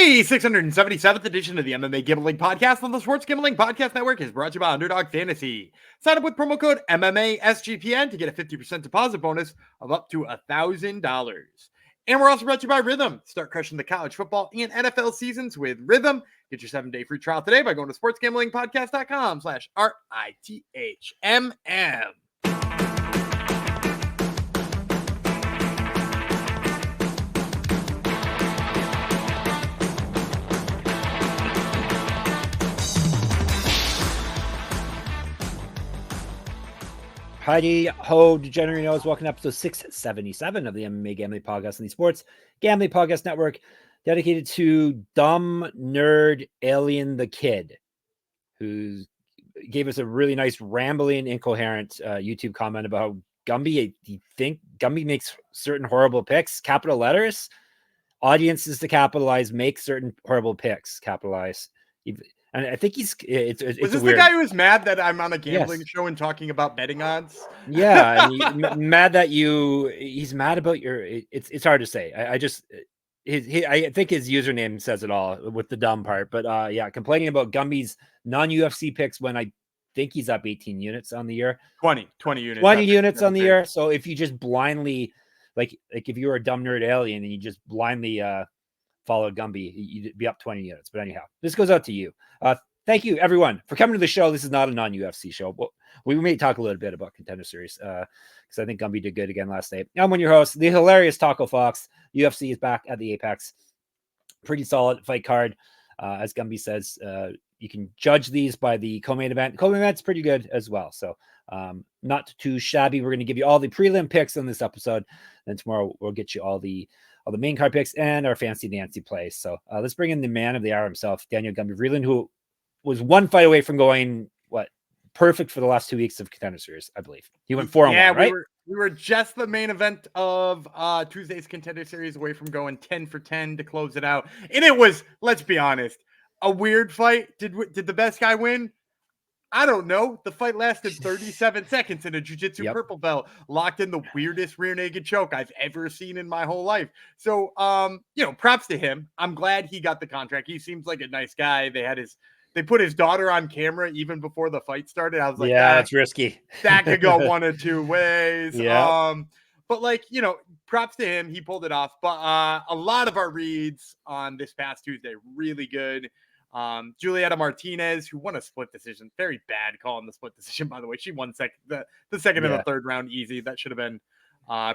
The 677th edition of the MMA Gambling Podcast on the Sports Gambling Podcast Network is brought to you by Underdog Fantasy. Sign up with promo code MMA SGPN to get a 50% deposit bonus of up to $1,000. And we're also brought to you by Rhythm. Start crushing the college football and NFL seasons with Rhythm. Get your 7-day free trial today by going to sportsgamblingpodcast.com/RITHMM. Heidi ho, degenerinos. Welcome to episode 677 of the MMA Gambling Podcast on the Sports Gambling Podcast Network, dedicated to dumb nerd alien the kid, who gave us a really nice rambling, incoherent YouTube comment about Gumby. You think Gumby makes certain horrible picks, capital letters, audiences to capitalize, make certain horrible picks, capitalize. And I think it's was this weird... the guy who was mad that I'm on a gambling show and talking about betting odds? Yeah, and mad that he's mad about your. It's hard to say. I think his username says it all with the dumb part. But yeah, complaining about Gumby's non-UFC picks when I think he's up 18 units on the year. 20 units. 20 units on the year. So if you just blindly, like if you were a dumb nerd alien and you just blindly follow Gumby, you'd be up 20 units. But anyhow, this goes out to you. Thank you, everyone, for coming to the show. This is not a non-UFC show, but we may talk a little bit about Contender Series because I think Gumby did good again last night. I'm one of your hosts, the hilarious Taco Fox. UFC is back at the Apex. Pretty solid fight card. As Gumby says, you can judge these by the co-main event. Co-main event's pretty good as well. So not too shabby. We're going to give you all the prelim picks on this episode. Then tomorrow we'll get you all the main card picks and our fancy Nancy plays. So let's bring in the man of the hour himself, Daniel Gumby Vreeland, who was one fight away from going perfect for the last 2 weeks of Contender Series, I believe. He went 4-1, right? We were just the main event of Tuesday's Contender Series away from going 10 for 10 to close it out. And it was, let's be honest, a weird fight. Did the best guy win? I don't know. The fight lasted 37 seconds in a jiu-jitsu purple belt, locked in the weirdest rear naked choke I've ever seen in my whole life. So, props to him. I'm glad he got the contract. He seems like a nice guy. They put his daughter on camera even before the fight started. I was like, yeah, that's risky. That could go one of two ways. Yeah. But props to him. He pulled it off. But a lot of our reads on this past Tuesday, really good. Julieta Martinez, who won a split decision. Very bad call in the split decision, by the way. She won the second and the third round easy. That should have been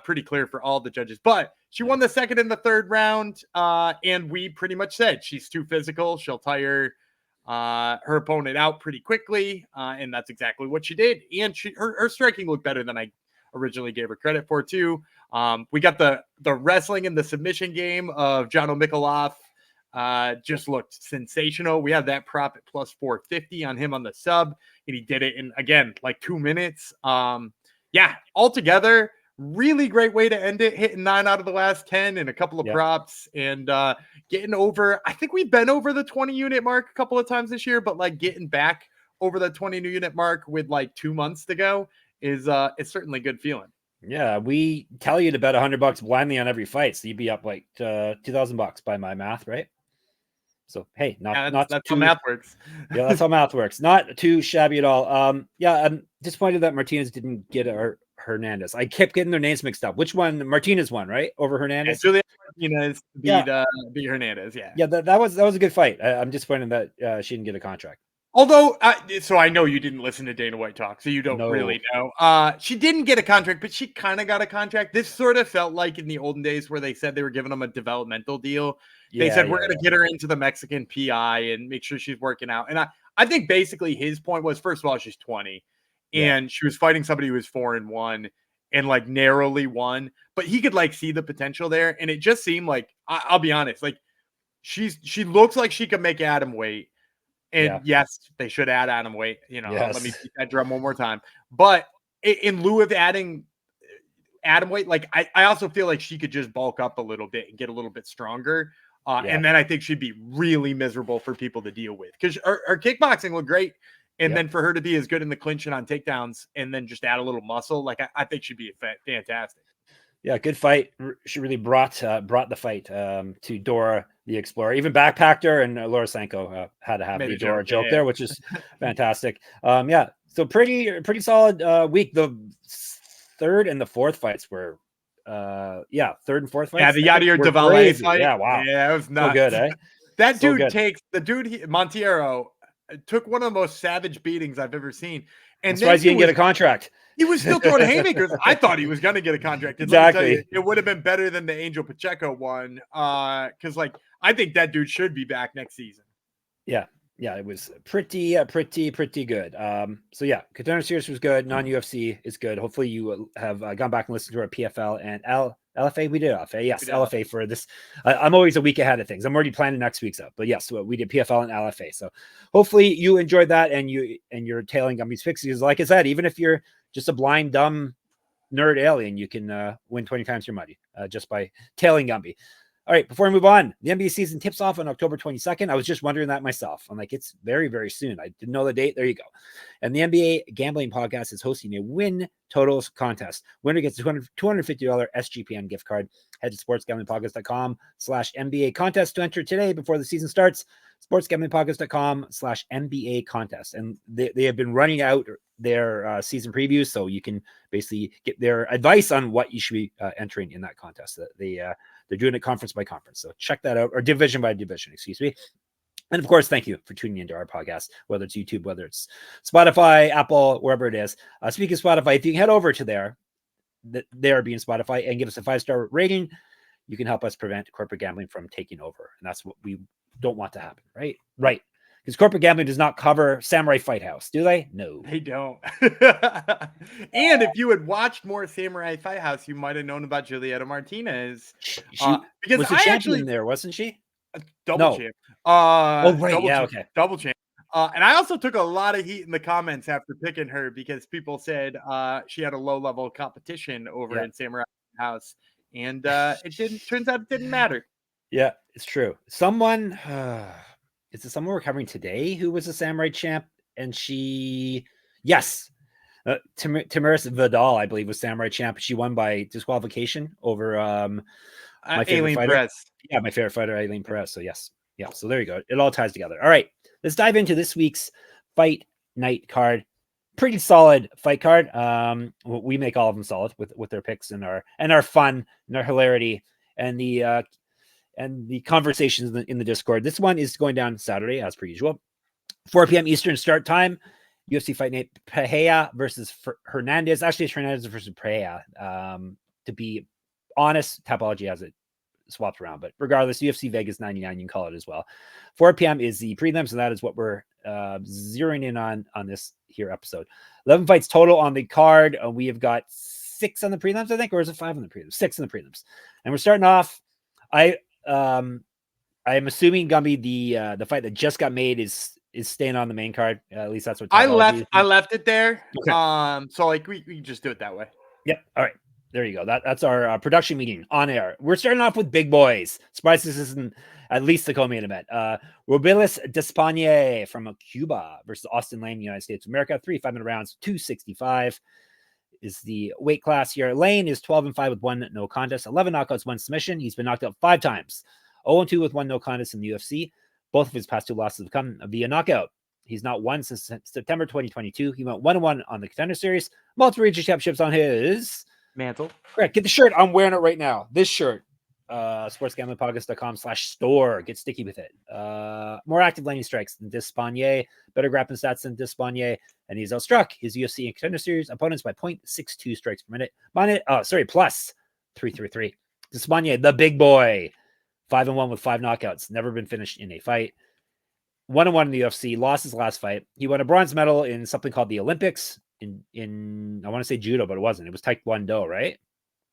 pretty clear for all the judges. But she won the second and the third round. And we pretty much said she's too physical. She'll tire her opponent out pretty quickly. And that's exactly what she did. And her striking looked better than I originally gave her credit for, too. We got the wrestling and the submission game of John Nicolau. Just looked sensational. We have that prop at plus 450 on him on the sub, and he did it in, again, like 2 minutes. Altogether, really great way to end it, hitting 9 out of the last 10 and a couple of props and getting over. I think we've been over the 20 unit mark a couple of times this year, but getting back over the 20 unit mark with 2 months to go is certainly good feeling. Yeah, we tell you to bet $100 blindly on every fight, so you'd be up $2,000 by my math, right? So hey, that's how math works. Yeah, that's how math works. Not too shabby at all. I'm disappointed that Martinez didn't get Hernandez. I kept getting their names mixed up. Which one? Martinez won, right? Over Hernandez. Julieta Martinez beat Hernandez. Yeah, that was a good fight. I'm disappointed that she didn't get a contract. Although, so I know you didn't listen to Dana White talk, so you don't really know. She didn't get a contract, but she kind of got a contract. This sort of felt like in the olden days where they said they were giving them a developmental deal. They said, we're going to get her into the Mexican PI and make sure she's working out. And I think basically his point was, first of all, she's 20 and she was fighting somebody who was 4-1 and narrowly won, but he could see the potential there. And it just seemed like, I'll be honest, she looks like she could make atom weight. And yes, they should add atom weight. Let me beat that drum one more time. But in lieu of adding atom weight, I also feel like she could just bulk up a little bit and get a little bit stronger. And then I think she'd be really miserable for people to deal with because her kickboxing looked great. And then for her to be as good in the clinch and on takedowns and then just add a little muscle, I think she'd be fantastic. Yeah, good fight. She really brought the fight to Dora the Explorer. Even Backpacker and Lorosenko had to have the Dora joke there, which is fantastic. Yeah, so pretty solid week. The third and the fourth fights were third and fourth fights. Yeah, the Yadier Devalle fight. Yeah, wow. Yeah, it was nuts. So good, eh? That dude Monteiro took one of the most savage beatings I've ever seen. And I'm surprised he didn't get a contract. He was still throwing haymakers. I thought he was going to get a contract. And exactly. It would have been better than the Angel Pacheco one. Because, I think that dude should be back next season. Yeah. Yeah, it was pretty good. So yeah, Katona series was good. Non-UFC is good. Hopefully you have gone back and listened to our PFL and LFA. We did LFA. Yes, LFA for this. I'm always a week ahead of things. I'm already planning next week's up. But yes, we did PFL and LFA. So hopefully you enjoyed that and you're tailing Gumby's fixes. Like I said, even if you're just a blind, dumb nerd alien, you can win 20 times your money just by tailing Gumby. All right, before we move on, the NBA season tips off on October 22nd. I was just wondering that myself. I'm like, it's very, very soon. I didn't know the date. There you go. And the NBA Gambling Podcast is hosting a win totals contest. Winner gets a $250 SGPN gift card. Head to sportsgamblingpodcast.com/NBA contest to enter today before the season starts. sportsgamblingpodcast.com/NBA contest. And they have been running out their season previews, so you can basically get their advice on what you should be entering in that contest. They're doing it conference by conference. So check that out, or division by division, excuse me. And of course, thank you for tuning into our podcast, whether it's YouTube, whether it's Spotify, Apple, wherever it is. Speaking of Spotify, if you can head over to there being Spotify, and give us a 5-star rating, you can help us prevent corporate gambling from taking over. And that's what we don't want to happen, right? Right. Because corporate gambling does not cover Samurai Fight House, do they? No. They don't. And if you had watched more Samurai Fight House, you might have known about Julieta Martinez. Because was the champion there, wasn't she? Double champ. Double champ. And I also took a lot of heat in the comments after picking her because people said she had a low-level competition over in Samurai Fight House. And turns out it didn't matter. Yeah, it's true. Someone... is it someone we're covering today who was a Samurai champ? And Tamires Vidal, I believe, was Samurai champ. She won by disqualification over my favorite fighter. Perez. Yeah, my favorite fighter, Aileen Perez. So yes. Yeah, so there you go. It all ties together. All right, let's dive into this week's fight night card. Pretty solid fight card. We make all of them solid with their picks and our fun and our hilarity and the conversations in the Discord. This one is going down Saturday, as per usual. 4 p.m. Eastern start time. UFC Fight Night, Pereira versus Hernandez. Actually, it's Hernandez versus Pereira. To be honest, Tapology has it swapped around. But regardless, UFC Vegas 99, you can call it as well. 4 p.m. is the prelims, and that is what we're zeroing in on this here episode. 11 fights total on the card. We have got 6 on the prelims, I think, or is it 5 on the prelims? 6 on the prelims. And we're starting off... I'm assuming Gumby, the fight that just got made is staying on the main card. At least that's what I left it there. Okay. So we can just do it that way. Yep. All right. There you go. That's our production meeting on air. We're starting off with big boys. Surprised this isn't at least the co-main event. Robelis Despaigne from Cuba versus Austen Lane, United States of America. 3 5-minute rounds, 265. Is the weight class here. Lane is 12-5 with 1 no contest, 11 knockouts, 1 submission. He's been knocked out 5 times. 0-2 with 1 no contest in the UFC. Both of his past 2 losses have come via knockout. He's not won since September 2022. He went 1-1 on the Contender Series. Multiple region championships on his mantle. Correct. Get the shirt. I'm wearing it right now. This shirt. sportsgamblingpodcast.com/store. Get sticky with it. More active landing strikes than Despaigne. Better grappling stats than Despaigne. And he's outstruck his UFC and Contender Series opponents by 0.62 strikes per minute. Plus 333. Despaigne, the big boy. 5-1 with 5 knockouts. Never been finished in a fight. 1-1 in the UFC. Lost his last fight. He won a bronze medal in something called the Olympics in I want to say judo, but it wasn't. It was Taekwondo, right?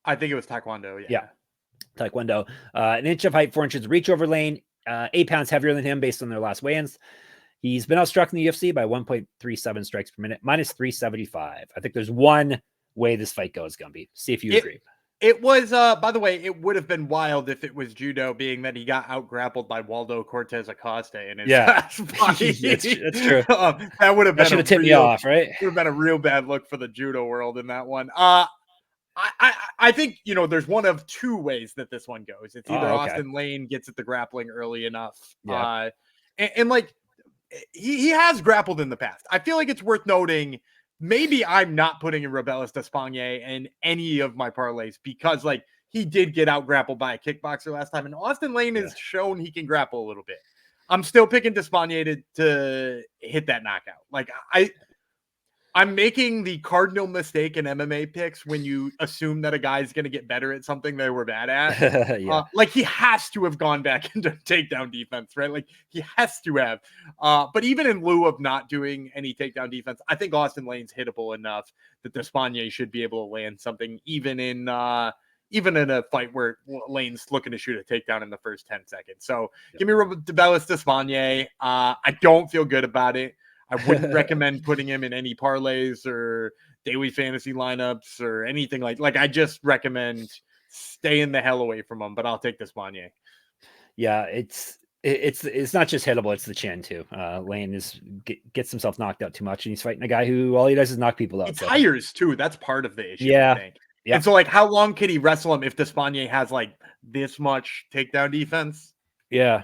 I think it was Taekwondo. Yeah. Taekwondo. An inch of height, 4 inches of reach over Lane. 8 pounds heavier than him based on their last weigh-ins. He's been outstruck in the UFC by 1.37 strikes per minute, minus 375. I think there's one way this fight goes, Gumby. See if you agree. It was, by the way, it would have been wild if it was judo, being that he got out-grappled by Waldo Cortez Acosta in his last fight. That's true. That would have been should have tipped me off, right? It would have been a real bad look for the judo world in that one. I think, there's one of two ways that this one goes. It's either Okay. Austen Lane gets at the grappling early enough. Yeah. And like, he has grappled in the past. I feel like it's worth noting. Maybe I'm not putting in Robelis Despaigne in any of my parlays because, like, he did get out grappled by a kickboxer last time, and Austen Lane has shown he can grapple a little bit. I'm still picking Despaigne to hit that knockout. Like, I'm making the cardinal mistake in MMA picks when you assume that a guy's going to get better at something they were bad at. Like, he has to have gone back into takedown defense, right? Like, he has to have. But even in lieu of not doing any takedown defense, I think Austen Lane's hittable enough that Despaigne should be able to land something even in a fight where Lane's looking to shoot a takedown in the first 10 seconds. So give me Robelis Despaigne. I don't feel good about it. I wouldn't recommend putting him in any parlays or daily fantasy lineups or anything like. I just recommend staying the hell away from him. But I'll take Despaigne. Yeah, it's not just hittable; it's the chin too. Lane gets himself knocked out too much, and he's fighting a guy who all he does is knock people out. He tires too. That's part of the issue. Yeah, I think. Yeah. And so, like, how long could he wrestle him if Despaigne has like this much takedown defense? Yeah,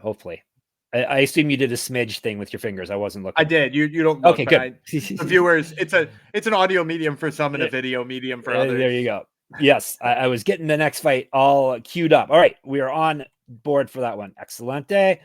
hopefully. I assume you did a smidge thing with your fingers. I wasn't looking. I did. You don't look, okay, good. The viewers, it's an audio medium for some and a video medium for others. There you go. Yes, I was getting the next fight all queued up. All right, we are on board for that one. Excelente.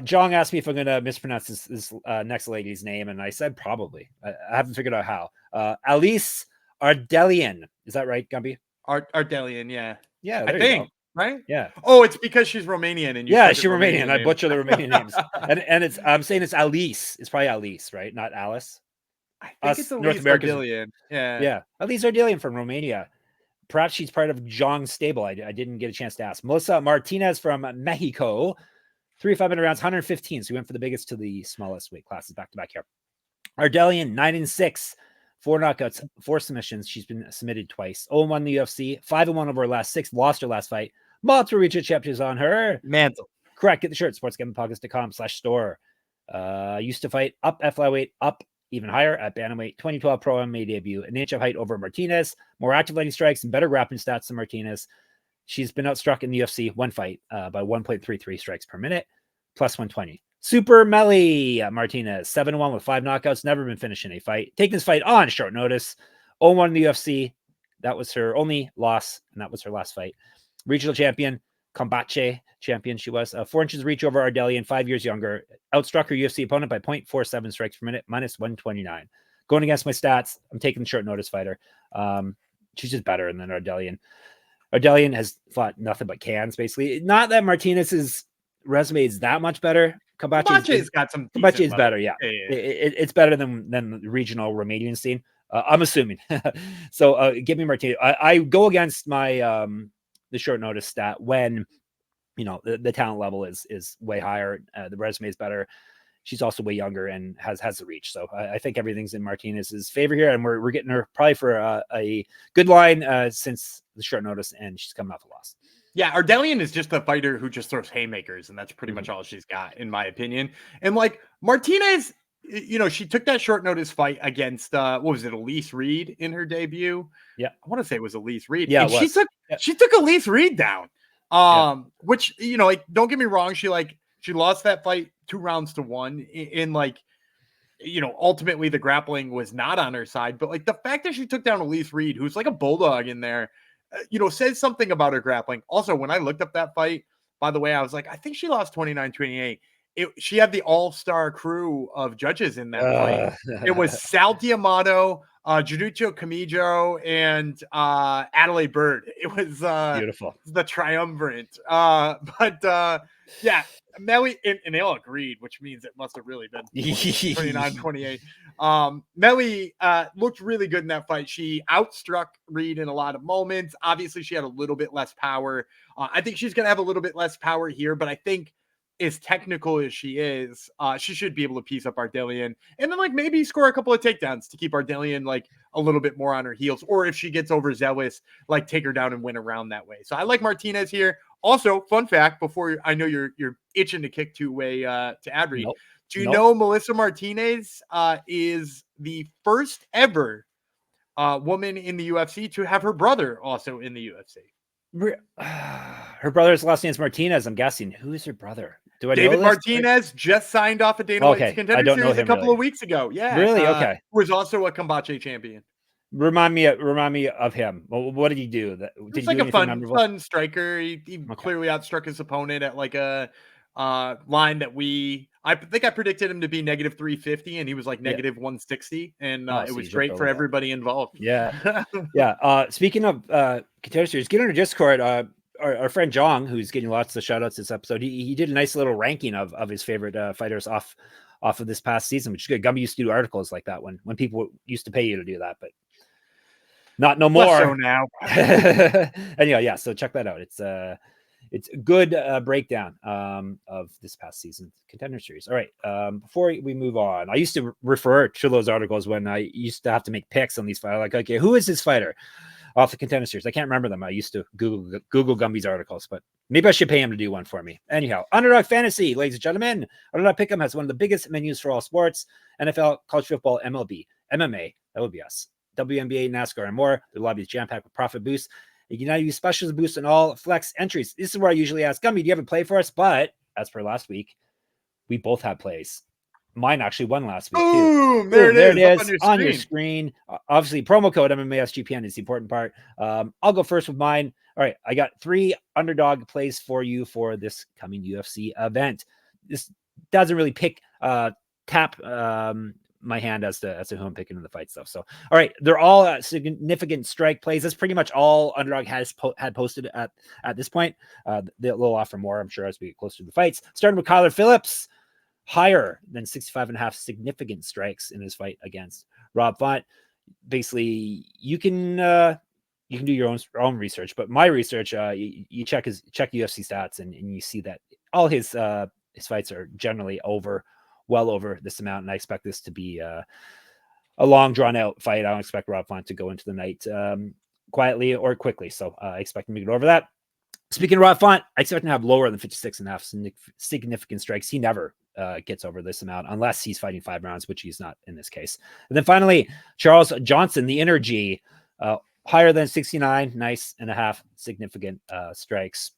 Jong asked me if I'm going to mispronounce this next lady's name, and I said probably. I haven't figured out how. Elise Ardelean. Is that right, Gumby? Ardelean, yeah. Yeah, I think. Right? Yeah. Oh, it's because she's Romanian and she's Romanian. I butcher the Romanian names. And I'm saying it's Elise. It's probably Elise, right? Not Alice. I think it's North American. Yeah. Elise Ardelean from Romania. Perhaps she's part of Jong's stable. I didn't get a chance to ask. Melissa Martinez from Mexico. 3 5-minute rounds, 115. So we went for the biggest to the smallest weight classes back to back here. Ardelean, 9-6. 4 knockouts, 4 submissions. She's been submitted twice. 0-1 in the UFC. 5-1 over her last 6. Lost her last fight. Multiple regional champions on her. Mantle. Correct. Get the shirt. sportsgamblingpockets.com/store. Used to fight up at flyweight, up even higher at bantamweight. 2012 pro MMA debut. An inch of height over Martinez. More active landing strikes and better grappling stats than Martinez. She's been outstruck in the UFC one fight by 1.33 strikes per minute. Plus 120. Super Melly Martinez, 7-1 with 5 knockouts. Never been finished in a fight. Taking this fight on short notice. 0-1 in the UFC. That was her only loss, and that was her last fight. Regional champion, Combache champion she was. 4 inches reach over Ardelean, 5 years younger. Outstruck her UFC opponent by 0.47 strikes per minute, minus 129. Going against my stats, I'm taking the short notice fighter. She's just better than Ardelean. Ardelean has fought nothing but cans, basically. Not that Martinez's resume is that much better. Combache's got some. Combache is better, yeah. It's better than the regional Romanian scene. I'm assuming. So give me Martinez. I go against my the short notice stat when the talent level is way higher. The resume is better. She's also way younger and has the reach. So I think everything's in Martinez's favor here, and we're getting her probably for a good line since the short notice, and she's coming off a loss. Yeah, Ardelean is just a fighter who just throws haymakers, and that's pretty much all she's got, in my opinion. And like Martinez, she took that short notice fight against what was it, Elise Reed in her debut? Yeah, I want to say it was Elise Reed. Yeah, and she took Elise Reed down. Which don't get me wrong, she lost that fight 2 rounds to 1. In ultimately the grappling was not on her side, but like the fact that she took down Elise Reed, who's like a bulldog in there. Says something about her grappling. Also, when I looked up that fight, by the way, I was like, I think she lost 29-28. She had the all-star crew of judges in that fight. It was Sal Diamato, Judicial Camijo, and Adelaide Bird. It was beautiful. The triumvirate. Yeah, Melly, and they all agreed, which means it must have really been 29-28. Melly looked really good in that fight. She outstruck Reed in a lot of moments. Obviously, she had a little bit less power. I think she's going to have a little bit less power here, but I think as technical as she is, she should be able to piece up Ardelean and then maybe score a couple of takedowns to keep Ardelean a little bit more on her heels. Or if she gets overzealous, take her down and win around that way. So I like Martinez here. Also, fun fact, before I know you're itching to kick to ad read. Nope. Do you know Melissa Martinez is the first ever woman in the UFC to have her brother also in the UFC. Her brother's last name is Martinez. I'm guessing. Who is her brother? Do I know David this? Martinez just signed off a Dana White's Okay, I Contender don't know Series a him couple really. of weeks ago. Yeah, Really? Okay. Was also a Kombache champion. Remind me of him. What did he do? Did he like do a fun striker. He Okay. clearly outstruck his opponent at like a line that I think I predicted him to be negative 350, and he was like negative 160, and it was great for everybody involved. Yeah, yeah. Speaking of Contender Series, get on our Discord. Our friend Jong, who's getting lots of shout outs this episode, he did a nice little ranking of his favorite fighters off of this past season, which is good. Gumby used to do articles like that when people used to pay you to do that, but not no more. So now. Anyway, yeah. So check that out. It's a good breakdown of this past season's Contender Series. All right. Before we move on, I used to refer to those articles when I used to have to make picks on these fighters. Like, okay, who is this fighter off the Contender Series? I can't remember them. I used to Google Gumby's articles, but maybe I should pay him to do one for me. Anyhow, Underdog Fantasy, ladies and gentlemen. Underdog Pick'em has one of the biggest menus for all sports: NFL, college football, MLB, MMA, LBS, WNBA, NASCAR, and more. The lobby is jam-packed with profit boosts. You can now use specials boost on all flex entries. This is where I usually ask Gumby, do you have a play for us? But as per last week, we both had plays. Mine actually won last week, too. Boom! There it is on your screen. Obviously, promo code MMA SGPN is the important part. I'll go first with mine. All right, I got 3 underdog plays for you for this coming UFC event. This doesn't really tap my hand as to who I'm picking in the fight stuff. So, all right, they're all significant strike plays. That's pretty much all Underdog had posted at this point. They'll offer more, I'm sure, as we get closer to the fights. Starting with Kyler Phillips, higher than 65.5 significant strikes in his fight against Rob Font. Basically, you can do your own research, but my research, you check UFC stats and you see that all his fights are generally well over this amount, and I expect this to be a long, drawn-out fight. I don't expect Rob Font to go into the night quietly or quickly, so I expect him to get over that. Speaking of Rob Font, I expect him to have lower than 56.5 significant strikes. He never gets over this amount unless he's fighting 5 rounds, which he's not in this case. And then finally, Charles Johnson, the Energy, higher than 69.5 significant strikes.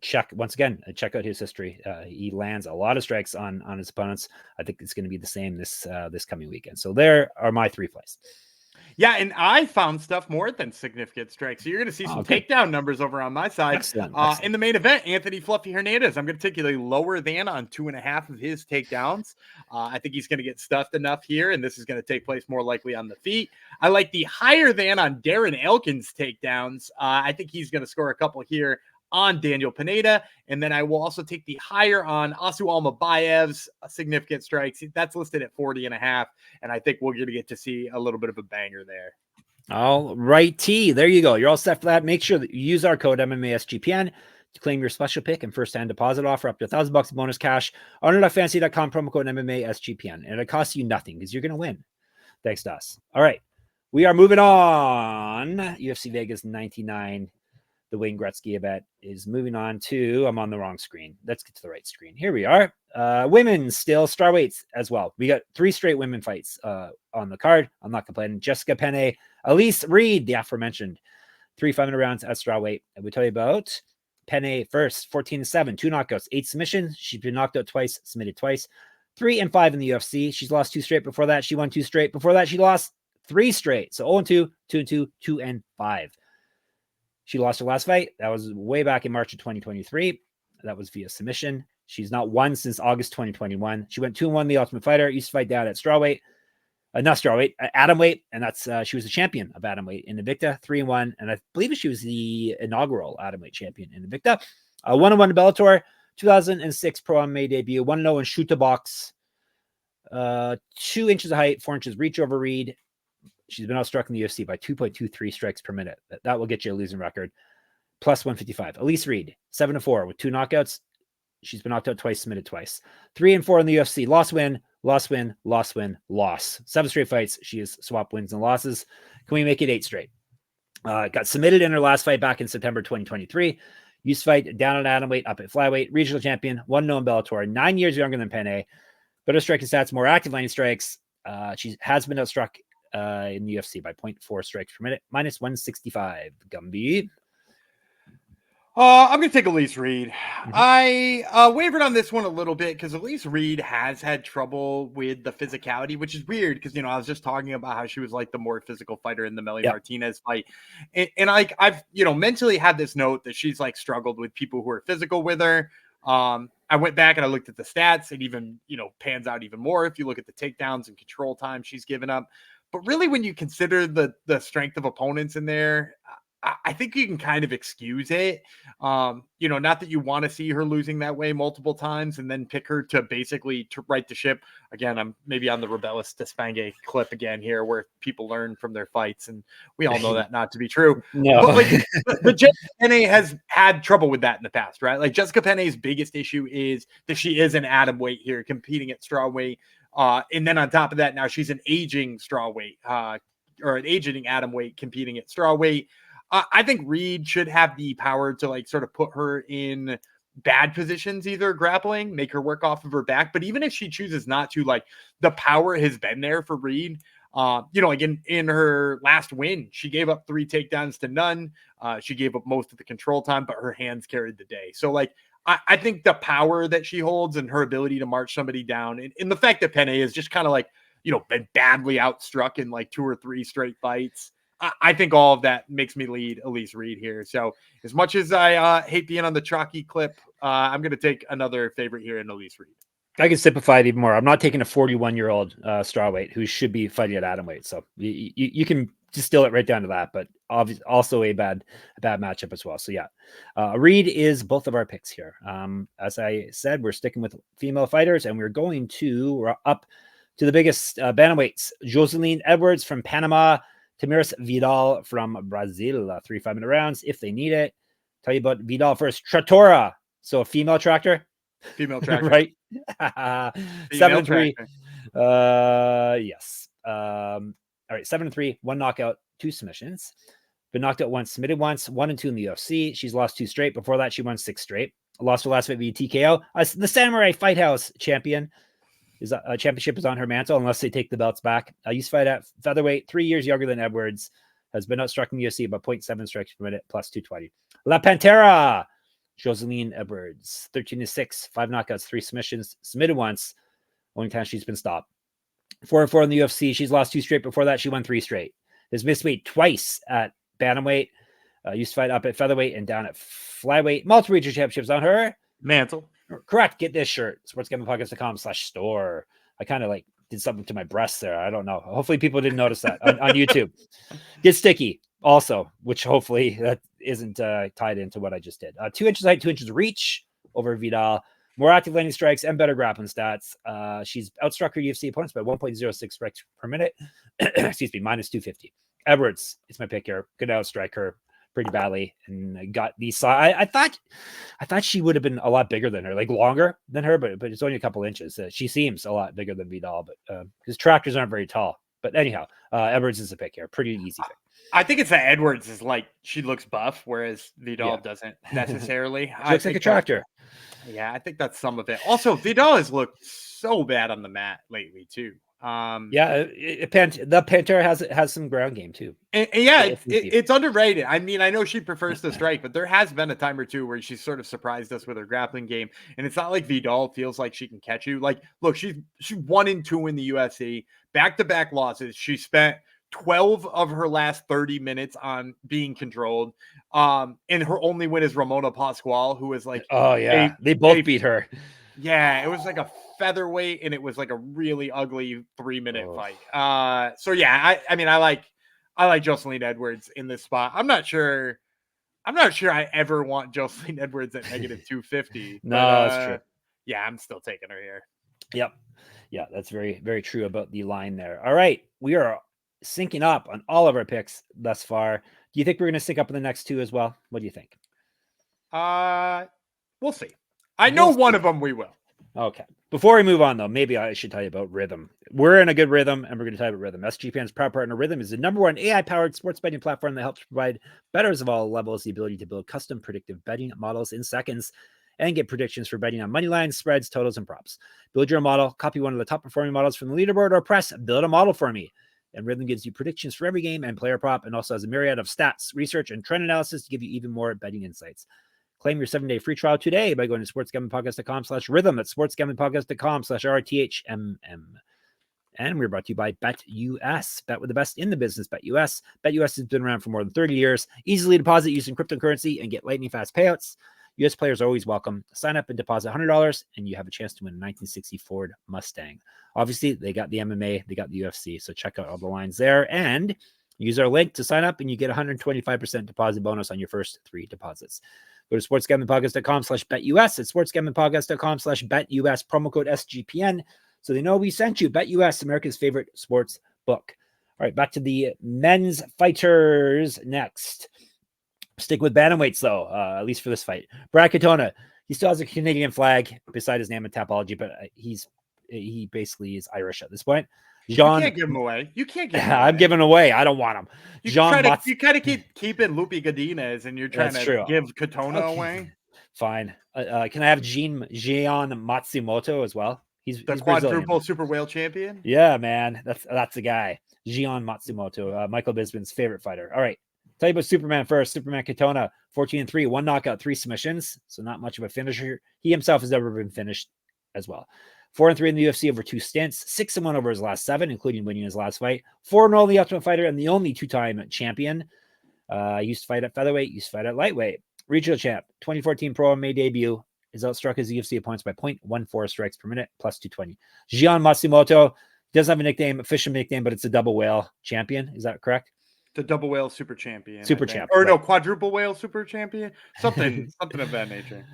Check out his history. He lands a lot of strikes on his opponents. I think it's going to be the same this coming weekend. So there are my 3 plays. Yeah, and I found stuff more than significant strikes. So you're going to see some takedown numbers over on my side. Excellent. In the main event, Anthony Fluffy Hernandez, I'm going to take you lower than on 2.5 of his takedowns. I think he's going to get stuffed enough here, and this is going to take place more likely on the feet. I like the higher than on Darren Elkins takedowns. I think he's going to score a couple here on Daniel Pineda, and then I will also take the higher on Asu Almabayev's significant strikes. That's listed at 40.5, and I think we're going to get to see a little bit of a banger there. All righty, there you go. You're all set for that. Make sure that you use our code MMASGPN to claim your special pick and first-time deposit offer up to $1,000 bonus cash on underdogfantasy.com, promo code MMASGPN, and it costs you nothing because you're going to win. Thanks to us. All right, we are moving on. UFC Vegas 99. The Wayne Gretzky event is moving on to, I'm on the wrong screen. Let's get to the right screen. Here we are. Women still strawweights as well. We got 3 straight women fights on the card. I'm not complaining. Jessica Penne, Elise Reed, the aforementioned 3 5-minute rounds at strawweight. And we tell you about Penne first, 14-7, 2 knockouts, 8 submissions. She's been knocked out twice, submitted twice, 3 and 5 in the UFC. She's lost 2 straight before that. She won 2 straight. Before that, she lost 3 straight. So 0-2, 2-2, 2-5. She lost her last fight. That was way back in March of 2023. That was via submission. She's not won since August 2021. She went 2-1 the Ultimate Fighter. Used to fight down at strawweight. Not strawweight, atomweight. And that's she was the champion of atomweight in Invicta, 3-1. And I believe she was the inaugural atomweight champion in Invicta. 1-1 in Bellator, 2006 Pro MMA debut, 1-0 in shoot to box. 2 inches of height, 4 inches reach over read. She's been outstruck in the UFC by 2.23 strikes per minute. That will get you a losing record. Plus 155. Elise Reed, 7-4 with 2 knockouts. She's been knocked out twice, submitted twice. 3-4 in the UFC. Loss, win, loss, win, loss, win, loss. 7 straight fights. She has swapped wins and losses. Can we make it 8 straight? Got submitted in her last fight back in September 2023. Used to fight down at atomweight, up at flyweight. Regional champion, 1-0 in Bellator. 9 years younger than Penne. Better striking stats, more active landing strikes. She has been outstruck in the UFC by 0.4 strikes per minute, minus 165. Gumby. I'm going to take Elise Reed. I wavered on this one a little bit because Elise Reed has had trouble with the physicality, which is weird because, I was just talking about how she was like the more physical fighter in the Melly Martinez fight. And I've, mentally had this note that she's like struggled with people who are physical with her. I went back and I looked at the stats. It even, pans out even more if you look at the takedowns and control time she's given up. But really, when you consider the strength of opponents in there, I think you can kind of excuse it. Not that you want to see her losing that way multiple times and then pick her to basically to right the ship. Again, I'm maybe on the Robelis Despaigne clip again here where people learn from their fights, and we all know that not to be true. No. But Jessica Penne has had trouble with that in the past, right? Like Jessica Penne's biggest issue is that she is an atom weight here competing at strawweight. And then on top of that, now she's an aging strawweight or an aging atom weight competing at strawweight. I think Reed should have the power to like sort of put her in bad positions, either grappling, make her work off of her back. But even if she chooses not to, like the power has been there for Reed. Like in her last win, she gave up 3 takedowns to none. She gave up most of the control time, but her hands carried the day. So like, I think the power that she holds and her ability to march somebody down and the fact that Penne is just kind of like, been badly outstruck in like 2 or 3 straight fights. I think all of that makes me lead Elise Reed here. So as much as I hate being on the chalky clip, I'm going to take another favorite here in Elise Reed. I can simplify it even more. I'm not taking a 41-year-old strawweight who should be fighting at atomweight. So you can distill it right down to that, but also a bad matchup as well. So yeah, Reed is both of our picks here. As I said, we're sticking with female fighters, and we're going to up to the biggest bantamweights. Joselyne Edwards from Panama. Tamires Vidal from Brazil, 3 5-minute rounds if they need it. Tell you about Vidal first. Trattora, so a female tractor. Female tractor. Right? 7-3. Yes. All right, 7-3, 1 knockout, 2 submissions. Been knocked out once, submitted once, 1-2 in the UFC. She's lost 2 straight. Before that, she won 6 straight. Lost her last fight via TKO. The Samurai Fight House champion. Championship is on her mantle unless they take the belts back. Used to fight at featherweight, 3 years younger than Edwards. Has been outstruck in the UFC by 0.7 strikes per minute, plus 220. La Pantera, Joselyne Edwards, 13-6, 5 knockouts, 3 submissions, submitted once. Only time she's been stopped. 4-4 in the UFC. She's lost 2 straight. Before that, she won 3 straight. Has missed weight twice at bantamweight. Used to fight up at featherweight and down at flyweight. Multiple regional championships on her mantle. Correct. Get this shirt. sportsgamblingpodcast.com/store. I kind of like did something to my breast there. I don't know. Hopefully people didn't notice that on YouTube. Get sticky also, which hopefully that isn't tied into what I just did. 2 inches height, 2 inches reach over Vidal. More active landing strikes and better grappling stats. She's outstruck her UFC opponents by 1.06 strikes per minute. Excuse me, minus 250. Edwards, it's my pick here. Could outstrike her pretty badly and got these. I thought she would have been a lot bigger than her, like longer than her, but it's only a couple inches. She seems a lot bigger than Vidal, but because tractors aren't very tall. But anyhow, Edwards is a pick here. Pretty easy pick. I think it's that Edwards is like she looks buff, whereas Vidal doesn't necessarily. Looks like a tractor. Yeah, I think that's some of it. Also, Vidal has looked so bad on the mat lately too. The Pantera has some ground game too. And it's underrated. I mean, I know she prefers to strike, but there has been a time or two where she's sort of surprised us with her grappling game. And it's not like Vidal feels like she can catch you. Like, look, she's 1-2 in the UFC, back-to-back losses. She spent 12 of her last 30 minutes on being controlled. And her only win is Ramona Pascual, who is like, they both beat her. Yeah, it was like a featherweight, and it was like a really ugly 3-minute fight. So yeah, I mean, I like Joselyne Edwards in this spot. I'm not sure I ever want Joselyne Edwards at negative 250. No, that's true. Yeah, I'm still taking her here. Yep. Yeah, that's very, very true about the line there. All right, we are syncing up on all of our picks thus far. Do you think we're going to sync up in the next 2 as well? What do you think? We'll see. I know one of them we will. Okay. Before we move on, though, maybe I should tell you about Rhythm. We're in a good rhythm, and we're going to tell you about Rhythm. SGPN's proud partner, Rhythm, is the #1 AI-powered sports betting platform that helps provide bettors of all levels the ability to build custom predictive betting models in seconds and get predictions for betting on money lines, spreads, totals, and props. Build your model, copy one of the top-performing models from the leaderboard, or press Build a Model for Me. And Rhythm gives you predictions for every game and player prop, and also has a myriad of stats, research, and trend analysis to give you even more betting insights. Claim your 7-day free trial today by going to sportsgamblingpodcast.com/rhythm. That's sportsgamblingpodcast.com/RTHMM. And we're brought to you by BetUS. Bet with the best in the business, BetUS. BetUS has been around for more than 30 years. Easily deposit using cryptocurrency and get lightning fast payouts. U.S. players are always welcome. Sign up and deposit $100, and you have a chance to win a 1960 Ford Mustang. Obviously, they got the MMA, they got the UFC, so check out all the lines there. And use our link to sign up, and you get 125% deposit bonus on your first 3 deposits. Go to sportsgamblingpodcast.com/BetUS. It's sportsgamblingpodcast.com/BetUS. Promo code SGPN, so they know we sent you. BetUS, America's favorite sports book. All right, back to the men's fighters next. Stick with bantamweights, though, at least for this fight. Brad Katona, he still has a Canadian flag beside his name in Tapology, but he basically is Irish at this point. John, you can't give him away. You can't give him away. I'm giving away. I don't want him. You kind of keep it Lupi Godinez, and you're trying to give Katona away. Fine. Can I have Gian Matsumoto as well? He's quadruple Brazilian. super whale champion. Yeah, man, that's the guy. Gian Matsumoto, Michael Bisping's favorite fighter. All right. Tell you about Superman first. Superman Katona, 14-3, 1 knockout, 3 submissions. So not much of a finisher. He himself has never been finished as well. 4-3 in the UFC over 2 stints, 6-1 over his last 7, including winning his last fight. 4-0 in the Ultimate Fighter, and the only 2-time champion. Used to fight at featherweight, used to fight at lightweight. Regional champ, 2014 Pro MMA debut. Is outstruck his UFC opponents by 0.14 strikes per minute, plus 220. Gian Matsumoto doesn't have a nickname, official nickname, but it's a double whale champion. Is that correct? The double whale super champion. Super champ. Or no, quadruple whale super champion. Something of that nature.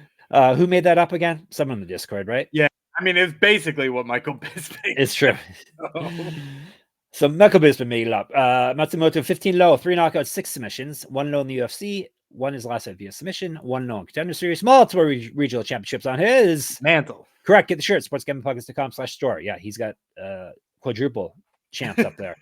Who made that up again? Someone in the Discord, right? Yeah. I mean, it's basically what Michael Bisping. It's true. So Michael Bisping made it up. Matsumoto, 15-0, 3 knockouts, 6 submissions, 1-0 in the UFC, 1 his last fight via submission, 1-0 in Contender Series, multiple regional championships on his mantle. Correct. Get the shirt, sportsgamblingpodcast.com/store. Yeah, he's got quadruple champs up there.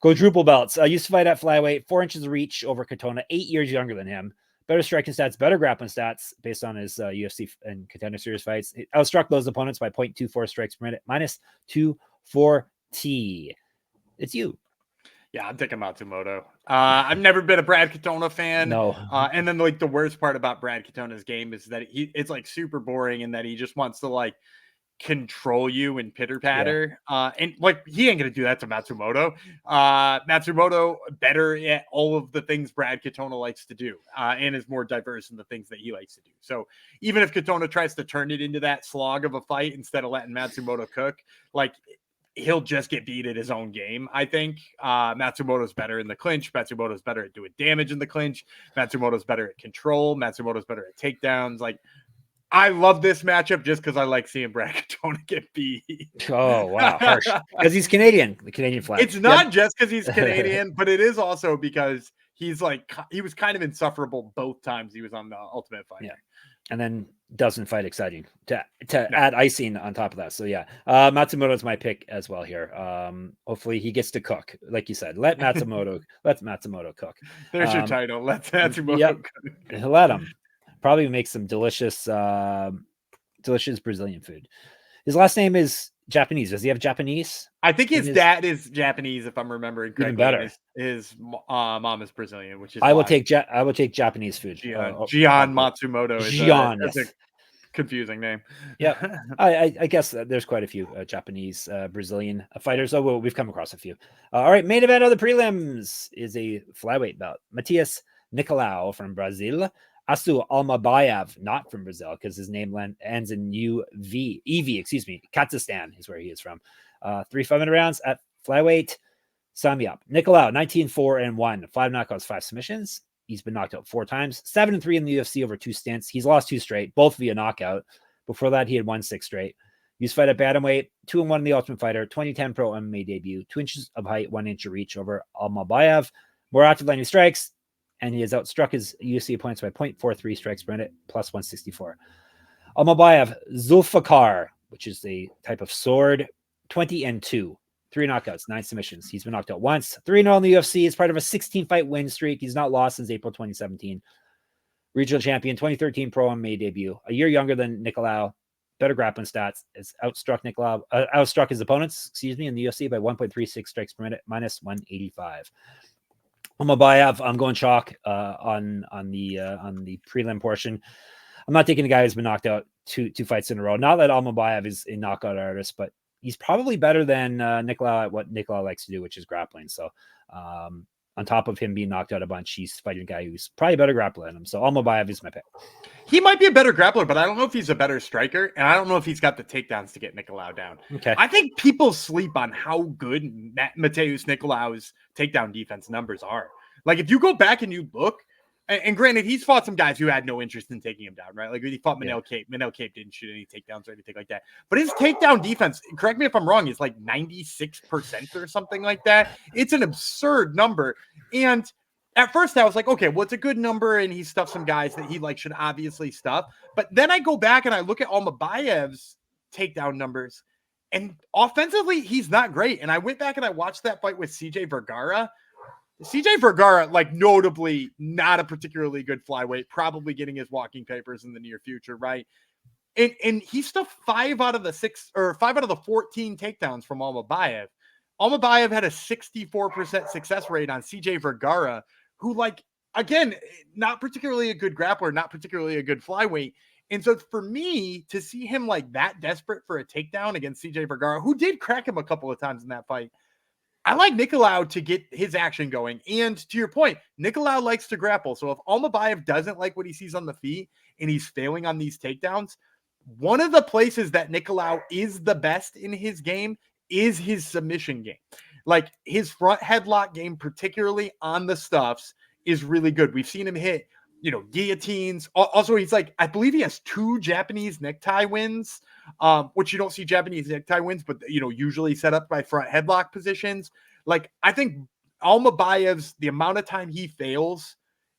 Quadruple belts. Used to fight at flyweight, 4 inches of reach over Katona, 8 years younger than him. Better striking stats, better grappling stats based on his UFC and Contender Series fights. It outstruck those opponents by 0.24 strikes per minute, minus 240. It's you. Yeah, I'm taking Matsumoto. I've never been a Brad Katona fan. No. And then like the worst part about Brad Katona's game is that it's like super boring and that he just wants to like control you and pitter patter. Yeah. And like he ain't gonna do that to Matsumoto. Matsumoto better at all of the things Brad Katona likes to do, and is more diverse in the things that he likes to do. So even if Katona tries to turn it into that slog of a fight instead of letting Matsumoto cook, like he'll just get beat at his own game. I think Matsumoto's better in the clinch. Matsumoto's better at doing damage in the clinch. Matsumoto's better at control. Matsumoto's better at takedowns. Like, I love this matchup just because I like seeing Brad Katona get beat. Oh, wow. Harsh. Because he's Canadian, the Canadian flag. It's not just because he's Canadian, but it is also because he was kind of insufferable both times he was on the Ultimate Fighter. Yeah. And then doesn't fight exciting to add icing on top of that. So yeah, Matsumoto's my pick as well here. Hopefully he gets to cook, like you said. Let Matsumoto cook. There's your title. Let Matsumoto cook. Let him probably make some delicious Brazilian food. His last name is Japanese. Does he have Japanese? I think his dad is Japanese, if I'm remembering correctly. Even better. His mom is Brazilian, which is I will take Japanese food. Gian Matsumoto is a confusing name. Yeah, I guess there's quite a few Japanese Brazilian fighters. So we've come across a few. All right, main event of the prelims is a flyweight bout. Matheus Nicolau from Brazil. Asu Almabayev, not from Brazil, because his name ends in EV, Kazakhstan is where he is from. 3 5-minute rounds at flyweight. Sign me up. Nicolau, 19-4-1, 5 knockouts, 5 submissions. He's been knocked out 4 times. 7-3 in the UFC over 2 stints. He's lost 2 straight, both via knockout. Before that, he had won 6 straight. Used to fight at bantamweight, 2-1 in the Ultimate Fighter, 2010 Pro MMA debut, 2 inches of height, 1 inch of reach over Almabayev. More active landing strikes, and he has outstruck his UFC opponents by 0.43 strikes per minute, plus 164. Almabayev, Zulfikar, which is a type of sword, 20-2, 3 knockouts, 9 submissions. He's been knocked out once, 3-0 in the UFC. It's part of a 16-fight win streak. He's not lost since April 2017. Regional champion, 2013 Pro MMA debut, a year younger than Nicolau. better grappling stats. Has outstruck his opponents, in the UFC by 1.36 strikes per minute, minus 185. Almabayev, I'm going chalk on the prelim portion. I'm not taking a guy who's been knocked out two fights in a row. Not that Almabayev is a knockout artist, but he's probably better than Nicolau at what Nicolau likes to do, which is grappling. So on top of him being knocked out a bunch, he's fighting a guy who's probably a better grappler than him. So Almabayev is my pick. He might be a better grappler, but I don't know if he's a better striker, and I don't know if he's got the takedowns to get Nicolau down. Okay. I think people sleep on how good Matheus Nicolau's takedown defense numbers are. Like, if you go back and you look, and granted, he's fought some guys who had no interest in taking him down, right? Like, he fought Manel Cape. Manel Cape didn't shoot any takedowns or anything like that. But his takedown defense, correct me if I'm wrong, is like 96% or something like that. It's an absurd number. And at first I was like, okay, well, it's a good number, and he stuffed some guys that he like should obviously stuff. But then I go back and I look at Almabayev's takedown numbers, and offensively, he's not great. And I went back and I watched that fight with CJ Vergara. CJ Vergara, like, notably not a particularly good flyweight, probably getting his walking papers in the near future, right? And he stuffed 5 out of the 14 takedowns from Almabayev. Almabayev had a 64% success rate on CJ Vergara, who, like, again, not particularly a good grappler, not particularly a good flyweight. And so for me to see him like that desperate for a takedown against CJ Vergara, who did crack him a couple of times in that fight, I like Nicolau to get his action going. And to your point, Nicolau likes to grapple. So if Almabayev doesn't like what he sees on the feet and he's failing on these takedowns, one of the places that Nicolau is the best in his game is his submission game. Like, his front headlock game, particularly on the stuffs, is really good. We've seen him hit, guillotines. Also, he's like, I believe he has 2 Japanese necktie wins, which you don't see Japanese necktie wins, but, usually set up by front headlock positions. Like, I think Almabayev's, the amount of time he fails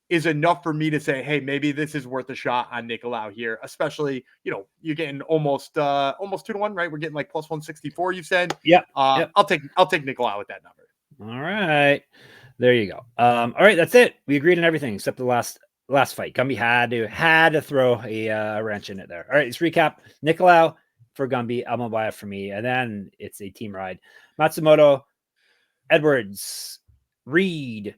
is enough for me to say, hey, maybe this is worth a shot on Nicolau here, especially, you're getting almost 2-1, right? We're getting like plus 164, you said. Yeah. I'll take Nicolau with that number. All right. There you go. All right, that's it. We agreed on everything except the last fight. Gumby had to throw a wrench in it there. All right, let's recap. Nicolau for Gumby, Almabayev for me, and then it's a team ride. Matsumoto, Edwards, Reed,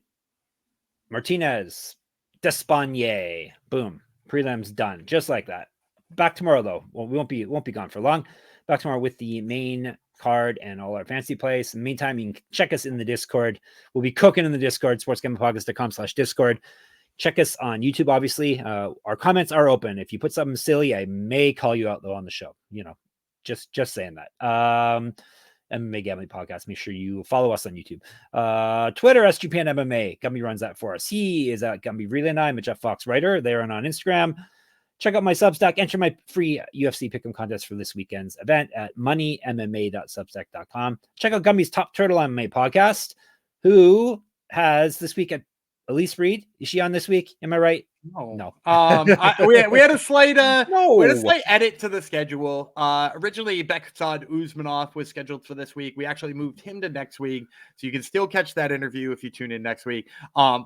Martinez, Despaigne. Boom. Prelims done. Just like that. Back tomorrow, though. Well, we won't be gone for long. Back tomorrow with the main card and all our fantasy plays. In the meantime, you can check us in the Discord. We'll be cooking in the Discord, sportsgamblingpodcast.com/Discord. Check us on YouTube, obviously. Our comments are open. If you put something silly, I may call you out, though, on the show. Just saying that. MMA Gambling Podcast. Make sure you follow us on YouTube. Twitter, SGPN MMA. Gumby runs that for us. He is at Gumby Relay and I'm a Jeff Fox writer. They're on Instagram. Check out my Substack. Enter my free UFC Pick'em contest for this weekend's event at moneymma.substack.com. Check out Gumby's Top Turtle MMA podcast, who has this week at Elise Reed. Is she on this week? Am I right? No. We had a slight edit to the schedule. Originally, Bekzad Uzmanov was scheduled for this week. We actually moved him to next week, so you can still catch that interview if you tune in next week.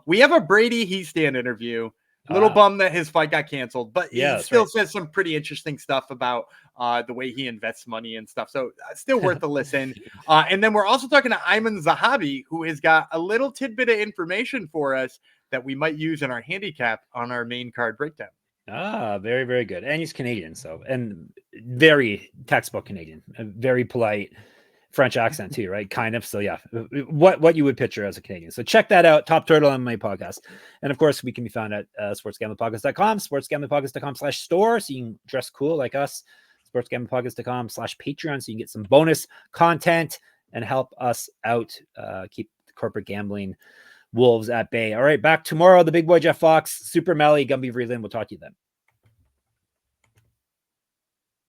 We have a Brady Heastan interview. Little bummed that his fight got canceled, but he still says some pretty interesting stuff about the way he invests money and stuff. So still worth a listen. And then we're also talking to Ayman Zahabi, who has got a little tidbit of information for us that we might use in our handicap on our main card breakdown. Very, very good. And he's Canadian, and very textbook Canadian, very polite. French accent too, right? Kind of. So yeah, what you would picture as a Canadian. So check that out. Top Turtle MMA podcast. And of course, we can be found at sportsgamblingpodcast.com, sportsgamblingpodcast.com/store. So you can dress cool like us. sportsgamblingpodcast.com/Patreon. So you can get some bonus content and help us out. Keep the corporate gambling wolves at bay. All right. Back tomorrow. The big boy, Jeff Fox, Super Melly, Gumby Vreeland. We'll talk to you then.